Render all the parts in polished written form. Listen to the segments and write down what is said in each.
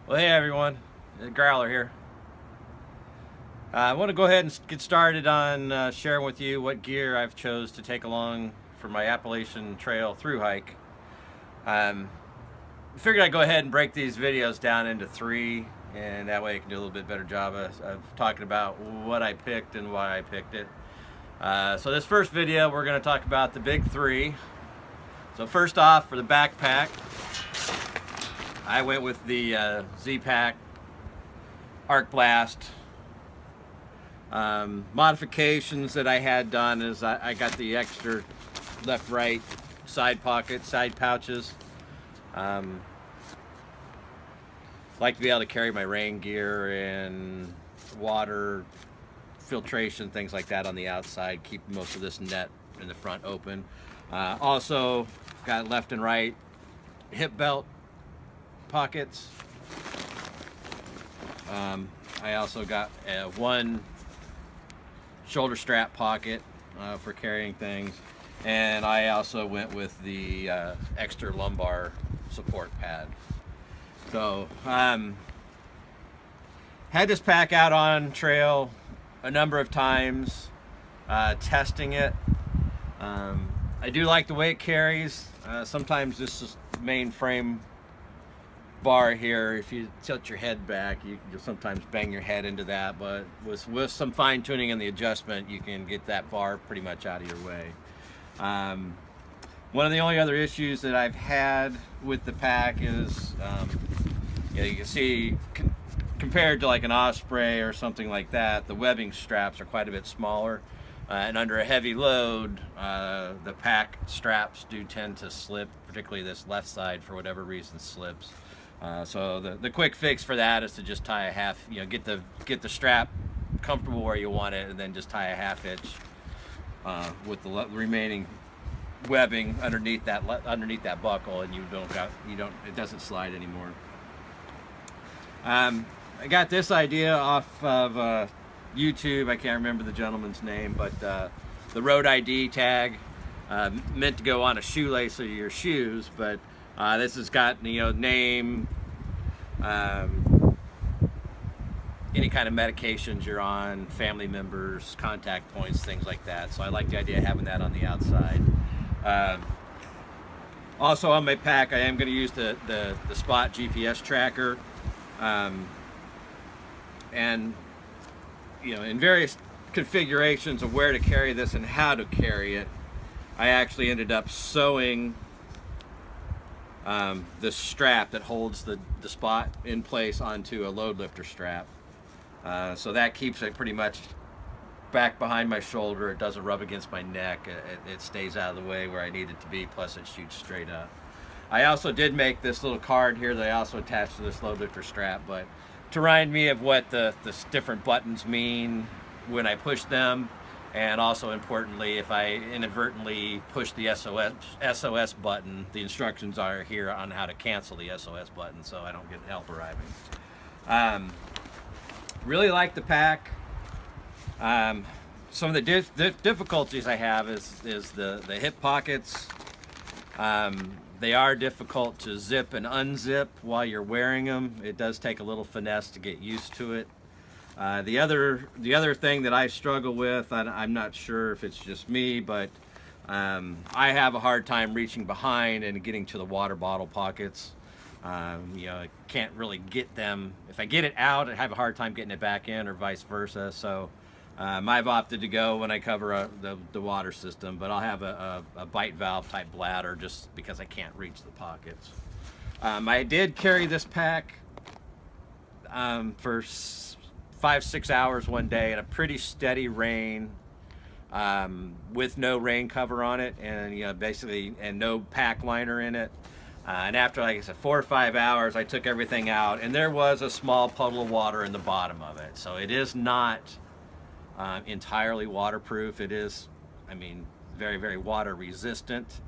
Well, hey everyone, Growler here. I want to go ahead and get started on sharing with you what gear I've chose to take along for my Appalachian Trail through hike. I figured I'd go ahead and break these videos down into three, and that way I can do a little bit better job of talking about what I picked and why I picked it. So this first video, we're going to talk about the big three. So first off, for the backpack, I went with the Z-Pack Arc Blast. Modifications that I had done is I got the extra left-right side pockets, side pouches. Like to be able to carry my rain gear and water filtration, things like that on the outside. Keep most of this net in the front open. Also got left and right hip belt pockets. I also got one shoulder strap pocket for carrying things, and I also went with the extra lumbar support pad. So had this pack out on trail a number of times, testing it. I do like the way it carries. Sometimes this is main frame bar here, if you tilt your head back, you'll sometimes bang your head into that, but with some fine tuning in the adjustment, you can get that bar pretty much out of your way. One of the only other issues that I've had with the pack is, you can see compared to like an Osprey or something like that, the webbing straps are quite a bit smaller, and under a heavy load, the pack straps do tend to slip, particularly this left side for whatever reason slips. So the quick fix for that is to just tie a half, get the strap comfortable where you want it, and then just tie a half hitch with the remaining webbing underneath that buckle, and it doesn't slide anymore. I got this idea off of YouTube. I can't remember the gentleman's name, but the road ID tag meant to go on a shoelace of your shoes, but this has got name, any kind of medications you're on, family members, contact points, things like that. So I like the idea of having that on the outside. Also on my pack, I am going to use the Spot GPS tracker, and in various configurations of where to carry this and how to carry it, I actually ended up sewing the strap that holds the Spot in place onto a load lifter strap. So that keeps it pretty much back behind my shoulder. It doesn't rub against my neck. It stays out of the way where I need it to be, plus it shoots straight up. I also did make this little card here that I also attached to this load lifter strap, but to remind me of what the different buttons mean when I push them. And also importantly, if I inadvertently push the SOS button, the instructions are here on how to cancel the SOS button so I don't get help arriving. Really like the pack. Some of the difficulties I have is the hip pockets. They are difficult to zip and unzip while you're wearing them. It does take a little finesse to get used to it. The other thing that I struggle with, and I'm not sure if it's just me, but I have a hard time reaching behind and getting to the water bottle pockets. I can't really get them. If I get it out, I have a hard time getting it back in, or vice versa. So I've opted to go when I cover the water system, but I'll have a bite valve type bladder just because I can't reach the pockets. I did carry this pack for 5-6 hours one day in a pretty steady rain, with no rain cover on it, and basically, and no pack liner in it. And after, like I said, 4 or 5 hours, I took everything out, and there was a small puddle of water in the bottom of it. So it is not entirely waterproof. It is, very, very water resistant.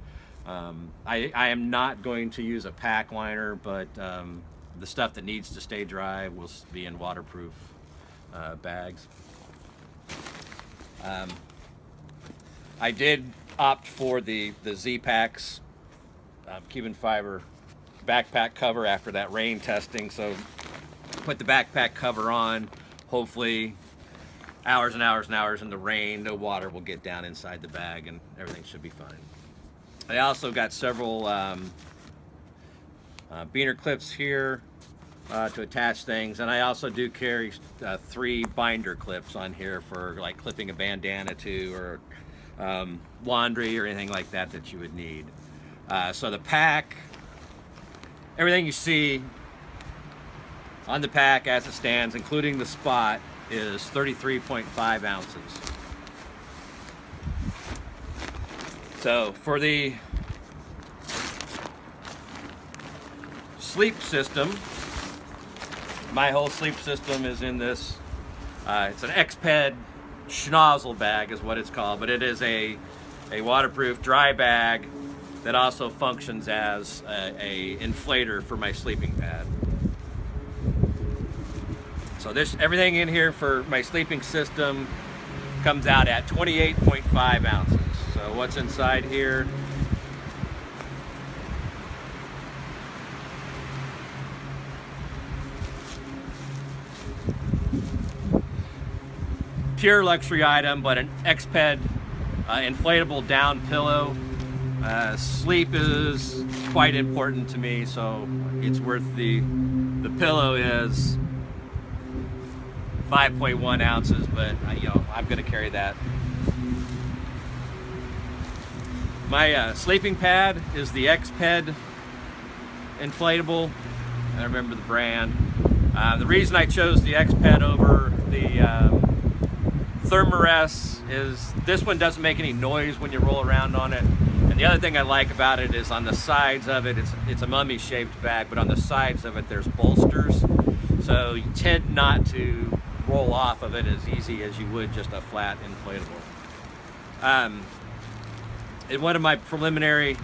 I am not going to use a pack liner, but the stuff that needs to stay dry will be in waterproof bags. I did opt for the Z-Packs Cuban fiber backpack cover after that rain testing, so put the backpack cover on. Hopefully hours and hours and hours in the rain, no water will get down inside the bag and everything should be fine. I also got several beaner clips here to attach things, and I also do carry 3 binder clips on here for like clipping a bandana to, or laundry or anything like that that you would need. So the pack, everything you see on the pack as it stands, including the spot, is 33.5 ounces. So for the sleep system, my whole sleep system is in this, it's an X-Ped schnozzle bag is what it's called, but it is a waterproof dry bag that also functions as a inflator for my sleeping pad. So everything in here for my sleeping system comes out at 28.5 ounces. So what's inside here? Pure luxury item, but an X-Ped inflatable down pillow. Sleep is quite important to me, so it's worth the pillow is 5.1 ounces, but I'm gonna carry that. My sleeping pad is the X-Ped inflatable. I remember the brand. The reason I chose the X-Ped over the Thermarest is this one doesn't make any noise when you roll around on it. And the other thing I like about it is on the sides of it, it's a mummy-shaped bag, but on the sides of it there's bolsters, so you tend not to roll off of it as easy as you would just a flat inflatable. In one of my preliminary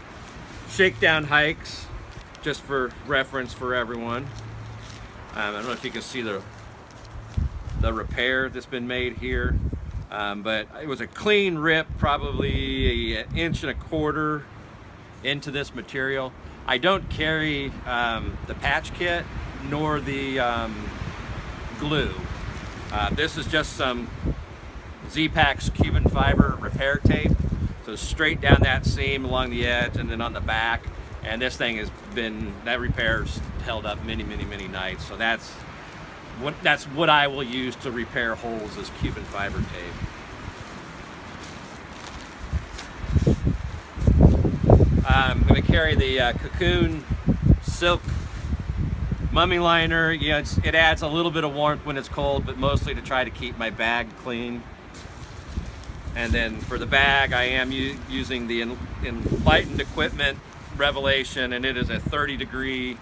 shakedown hikes, just for reference for everyone, I don't know if you can see the repair that's been made here, but it was a clean rip, probably an 1.25 inches into this material. I don't carry the patch kit nor the glue. This is just some Z-Pack's Cuban fiber repair tape. So straight down that seam along the edge and then on the back. And this thing has been, that repair's held up many, many, many nights. So that's what I will use to repair holes, is Cuban fiber tape. I'm going to carry the Cocoon Silk Mummy Liner. It adds a little bit of warmth when it's cold, but mostly to try to keep my bag clean. And then for the bag, I am using the Enlightened Equipment Revelation, and it is a 30-degree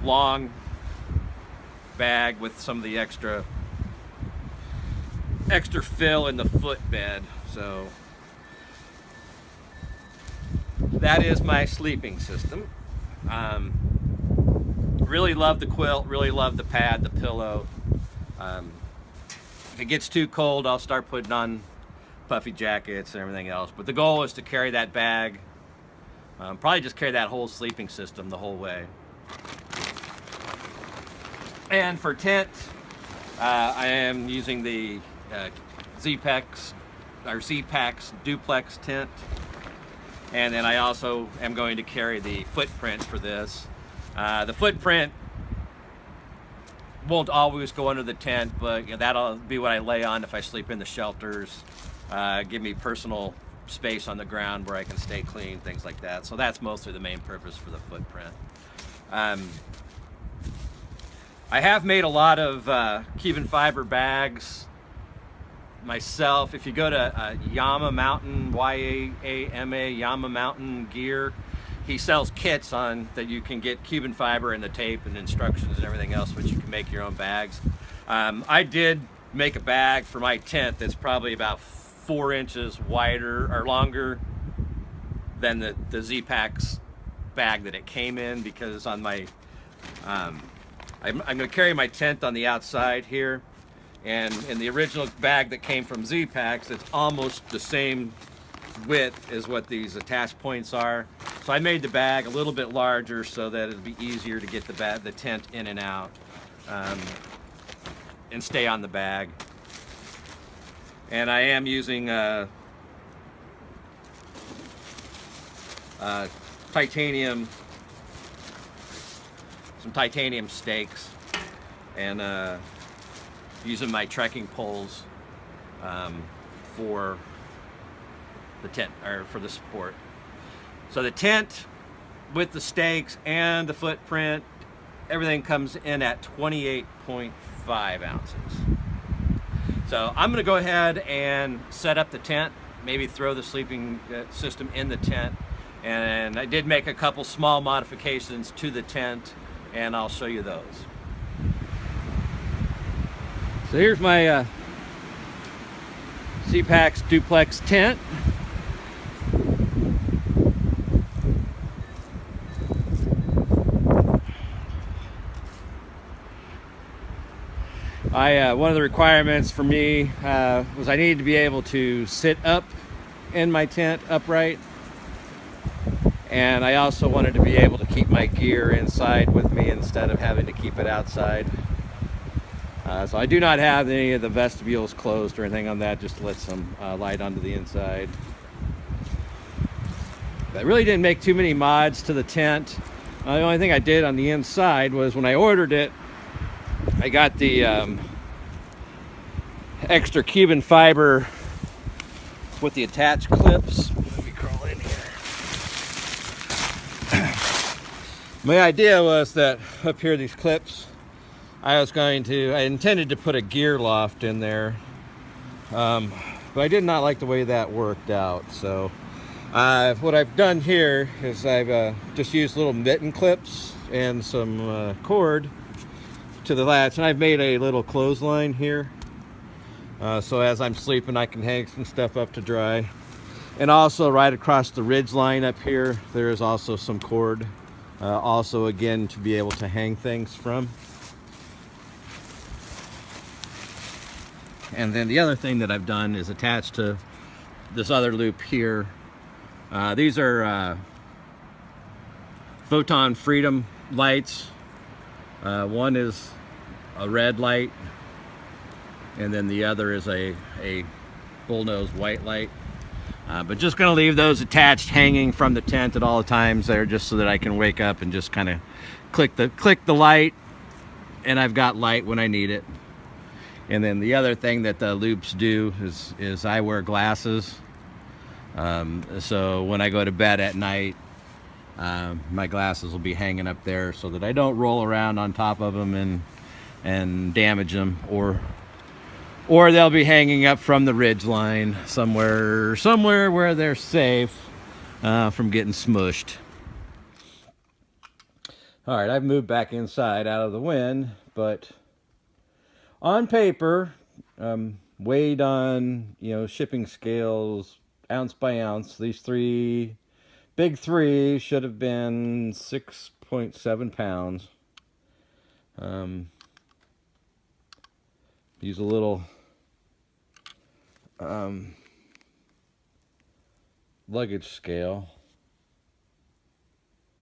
long bag with some of the extra fill in the footbed. So that is my sleeping system. Really love the quilt, really love the pad, the pillow. If it gets too cold, I'll start putting on puffy jackets and everything else. But the goal is to carry that bag, probably just carry that whole sleeping system the whole way. And for tent, I am using the Z-Pack's duplex tent. And then I also am going to carry the footprint for this. The footprint won't always go under the tent, but that'll be what I lay on if I sleep in the shelters. Give me personal space on the ground where I can stay clean, things like that. So that's mostly the main purpose for the footprint. I have made a lot of Cuban fiber bags myself. If you go to Yama Mountain, Y-A-M-A, Yama Mountain Gear, he sells kits on that you can get Cuban fiber and the tape and instructions and everything else, but you can make your own bags. I did make a bag for my tent that's probably about 4 inches wider or longer than the Z-Pack's bag that it came in, because on my I'm going to carry my tent on the outside here, and in the original bag that came from Z-Pack's, it's almost the same width as what these attach points are. So I made the bag a little bit larger so that it'd be easier to get the tent in and out, and stay on the bag. And I am using titanium, some titanium stakes, and using my trekking poles for the tent, or for the support. So the tent with the stakes and the footprint, everything comes in at 28.5 ounces. So I'm gonna go ahead and set up the tent, maybe throw the sleeping system in the tent. And I did make a couple small modifications to the tent, and I'll show you those. So here's my CPAX duplex tent. One of the requirements for me was I needed to be able to sit up in my tent upright, and I also wanted to be able to keep my gear inside with me instead of having to keep it outside. So I do not have any of the vestibules closed or anything on that, just to let some light onto the inside. I really didn't make too many mods to the tent. The only thing I did on the inside was when I ordered it, I got the extra Cuban fiber with the attached clips. Let me crawl in here. My idea was that up here, these clips, I intended to put a gear loft in there, but I did not like the way that worked out. So what I've done here is I've just used little mitten clips and some cord to the latch, and I've made a little clothesline here, so as I'm sleeping I can hang some stuff up to dry. And also right across the ridge line up here, there is also some cord, also again to be able to hang things from. And then the other thing that I've done is attached to this other loop here. These are Photon Freedom lights. One is a red light, and then the other is a bullnose white light. But just gonna leave those attached, hanging from the tent at all times there, just so that I can wake up and just kind of click the light, and I've got light when I need it. And then the other thing that the loops do is I wear glasses, so when I go to bed at night, my glasses will be hanging up there so that I don't roll around on top of them and damage them, or they'll be hanging up from the ridge line somewhere where they're safe from getting smushed. All right, I've moved back inside out of the wind, but on paper, weighed on, shipping scales, ounce by ounce, these big three should have been 6.7 pounds. Use a little luggage scale.